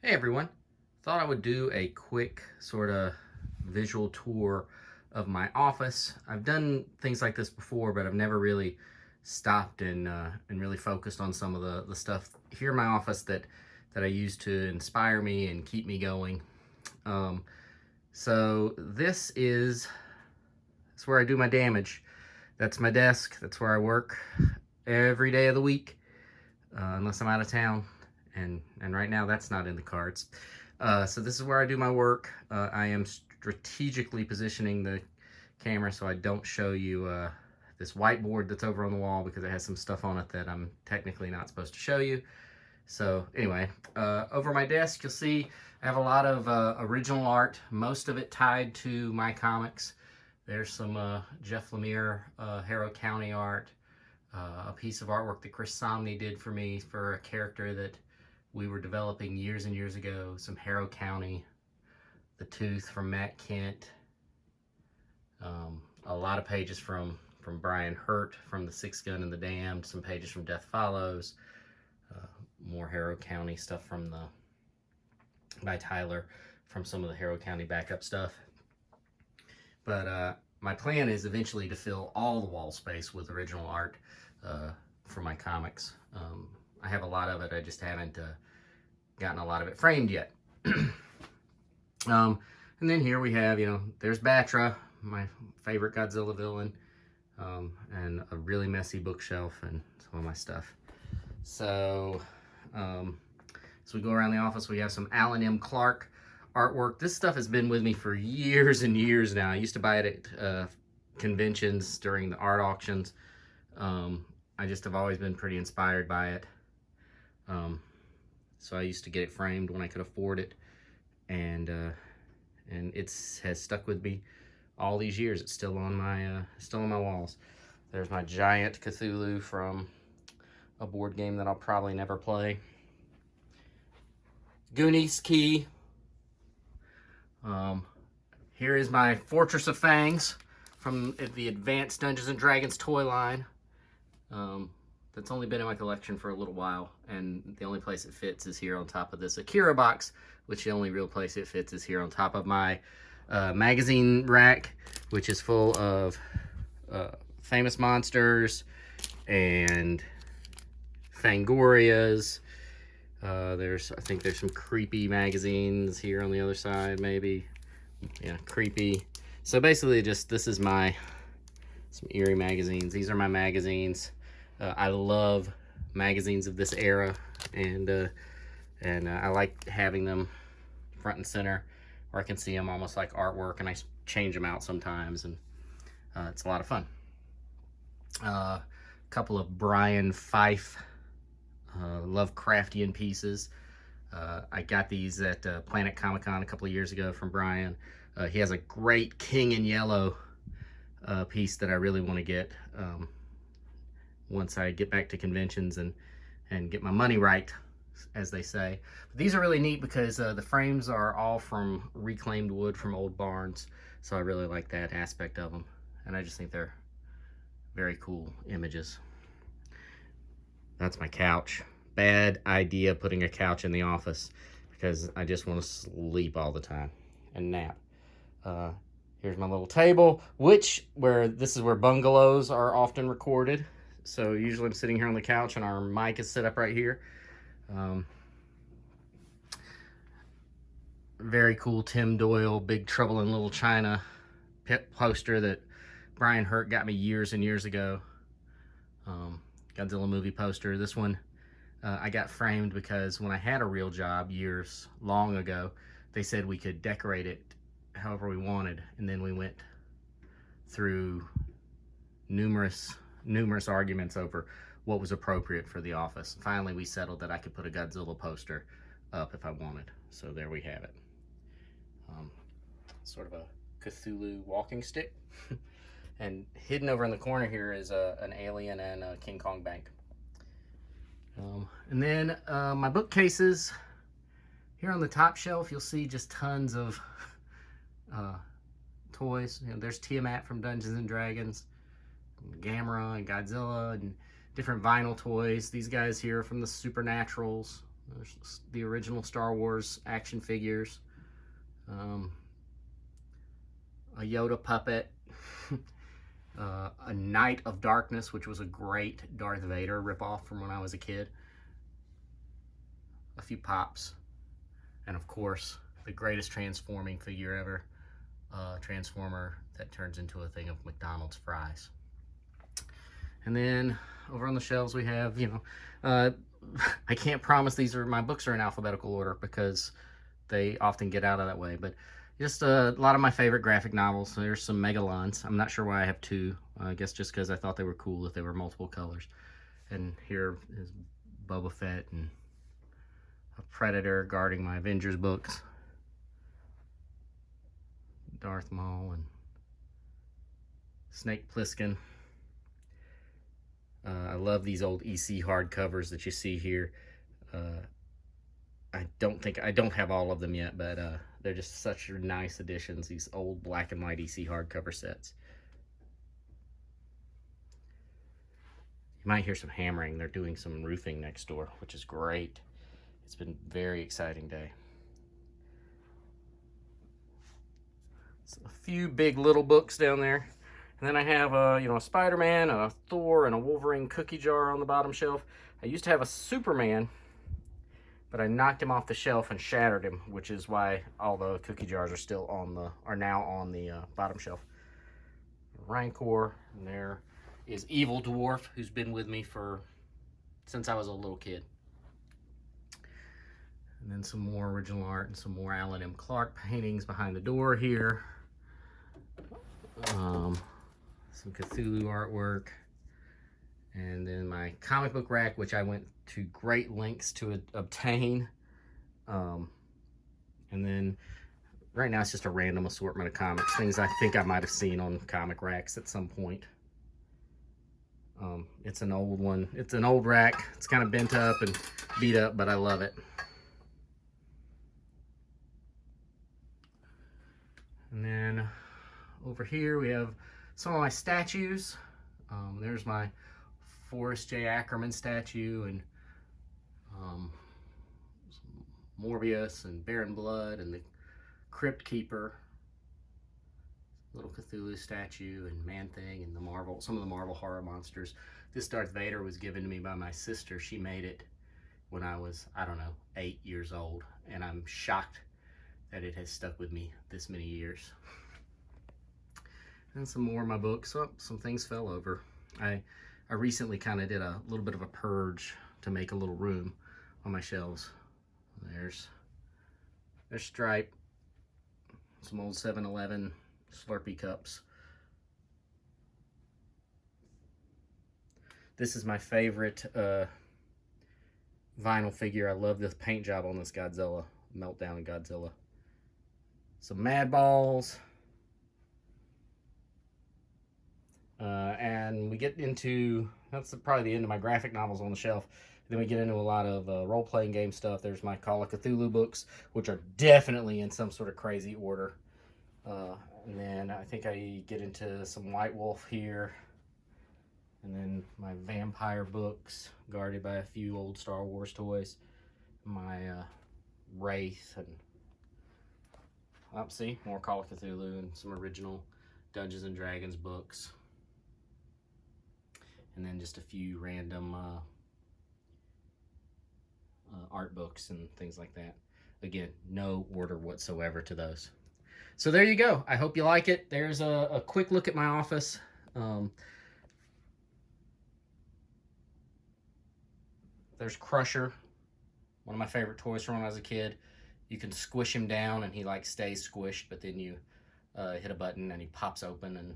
Hey everyone, thought I would do a quick sort of visual tour of my office. I've done things like this before, but I've never really stopped and really focused on some of the stuff here in my office that I use to inspire me and keep me going. Um, so this is where I do my damage. That's my desk. That's where I work every day of the week, unless I'm out of town. And right now that's not in the cards. So this is where I do my work. I am strategically positioning the camera so I don't show you this whiteboard that's over on the wall because it has some stuff on it that I'm technically not supposed to show you. So anyway, over my desk you'll see I have a lot of original art, most of it tied to my comics. There's some Jeff Lemire Harrow County art, a piece of artwork that Chris Somney did for me for a character that we were developing years and years ago, some Harrow County, The Tooth from Matt Kent, a lot of pages from Brian Hurt from The Sixth Gun and the Damned, some pages from Death Follows, more Harrow County stuff by Tyler from some of the Harrow County backup stuff. But my plan is eventually to fill all the wall space with original art for my comics. I have a lot of it, I just haven't gotten a lot of it framed yet. And then here we have, there's Batra, my favorite Godzilla villain, and a really messy bookshelf and some of my stuff. So, as we go around the office, we have some Alan M. Clark artwork. This stuff has been with me for years and years now. I used to buy it at conventions during the art auctions. I just have always been pretty inspired by it. So I used to get it framed when I could afford it, and it has stuck with me all these years. It's still on my walls. There's my giant Cthulhu from a board game that I'll probably never play. Goonies key. Here is my Fortress of Fangs from the Advanced Dungeons and Dragons toy line. That's only been in my collection for a little while, and the only place it fits is here on top of this Akira box, which the only real place it fits is here on top of my magazine rack, which is full of famous monsters and Fangorias. I think there's some creepy magazines here on the other side, maybe. Yeah, creepy. So basically this is some eerie magazines. These are my magazines. I love magazines of this era, and I like having them front and center where I can see them almost like artwork, and I change them out sometimes, and it's a lot of fun. A couple of Brian Fife Lovecraftian pieces. I got these at Planet Comic-Con a couple of years ago from Brian. He has a great King in Yellow piece that I really want to get once I get back to conventions and get my money right, as they say. But these are really neat because the frames are all from reclaimed wood from old barns, so I really like that aspect of them, and I just think they're very cool images. That's my couch. Bad idea putting a couch in the office because I just want to sleep all the time and nap. Here's my little table, this is where bungalows are often recorded. So usually I'm sitting here on the couch and our mic is set up right here. Very cool Tim Doyle, Big Trouble in Little China poster that Brian Hurt got me years and years ago. Godzilla movie poster. This one I got framed because when I had a real job long ago, they said we could decorate it however we wanted, and then we went through numerous arguments over what was appropriate for the office. Finally, we settled that I could put a Godzilla poster up if I wanted. So there we have it. Sort of a Cthulhu walking stick. And hidden over in the corner here is an alien and a King Kong bank. And then my bookcases. Here on the top shelf, you'll see just tons of toys. There's Tiamat from Dungeons and Dragons, Gamera and Godzilla, and different vinyl toys. These guys here from the Supernaturals, There's the original Star Wars action figures. A Yoda puppet. A Knight of Darkness, which was a great Darth Vader ripoff from when I was a kid. A few pops. And of course, the greatest transforming figure ever. Transformer that turns into a thing of McDonald's fries. And then over on the shelves we have, I can't promise my books are in alphabetical order because they often get out of that way, but just a lot of my favorite graphic novels. There's some Megalons. I'm not sure why I have two. I guess just because I thought they were cool if they were multiple colors. And here is Boba Fett and a Predator guarding my Avengers books. Darth Maul and Snake Plissken. I love these old EC hardcovers that you see here. I don't have all of them yet, but they're just such nice additions, these old black and white EC hardcover sets. You might hear some hammering. They're doing some roofing next door, which is great. It's been a very exciting day. So a few big little books down there. And then I have a Spider-Man, a Thor, and a Wolverine cookie jar on the bottom shelf. I used to have a Superman, but I knocked him off the shelf and shattered him, which is why all the cookie jars are now on the bottom shelf. Rancor, and there is Evil Dwarf, who's been with me since I was a little kid. And then some more original art and some more Alan M. Clark paintings behind the door here. Some Cthulhu artwork. And then my comic book rack, which I went to great lengths to obtain. And then right now it's just a random assortment of comics, things I think I might have seen on comic racks at some point. It's an old one. It's an old rack. It's kind of bent up and beat up, but I love it. And then over here we have some of my statues. There's my Forrest J. Ackerman statue, and Morbius and Baron Blood and the Crypt Keeper, little Cthulhu statue, and Man-Thing, and some of the Marvel horror monsters. This Darth Vader was given to me by my sister. She made it when I was, 8 years old, and I'm shocked that it has stuck with me this many years. And some more of my books. Oh, some things fell over. I recently kind of did a little bit of a purge to make a little room on my shelves. There's Stripe, some old 7-Eleven Slurpee cups. This is my favorite vinyl figure. I love this paint job on this Godzilla, Meltdown and Godzilla. Some Mad Balls. And we get into, that's probably the end of my graphic novels on the shelf. Then we get into a lot of role-playing game stuff. There's my Call of Cthulhu books, which are definitely in some sort of crazy order. And then I think I get into some White Wolf here. And then my vampire books, guarded by a few old Star Wars toys. My Wraith, and see, more Call of Cthulhu and some original Dungeons and Dragons books. And then just a few random art books and things like that. Again, no order whatsoever to those. So there you go. I hope you like it. There's a quick look at my office. There's Crusher, one of my favorite toys from when I was a kid. You can squish him down and he stays squished, but then you hit a button and he pops open and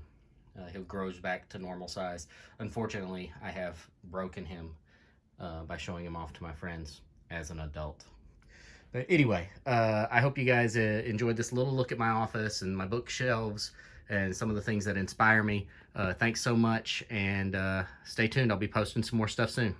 he grows back to normal size. Unfortunately, I have broken him by showing him off to my friends as an adult. But anyway, I hope you guys enjoyed this little look at my office and my bookshelves and some of the things that inspire me. Thanks so much, and stay tuned. I'll be posting some more stuff soon.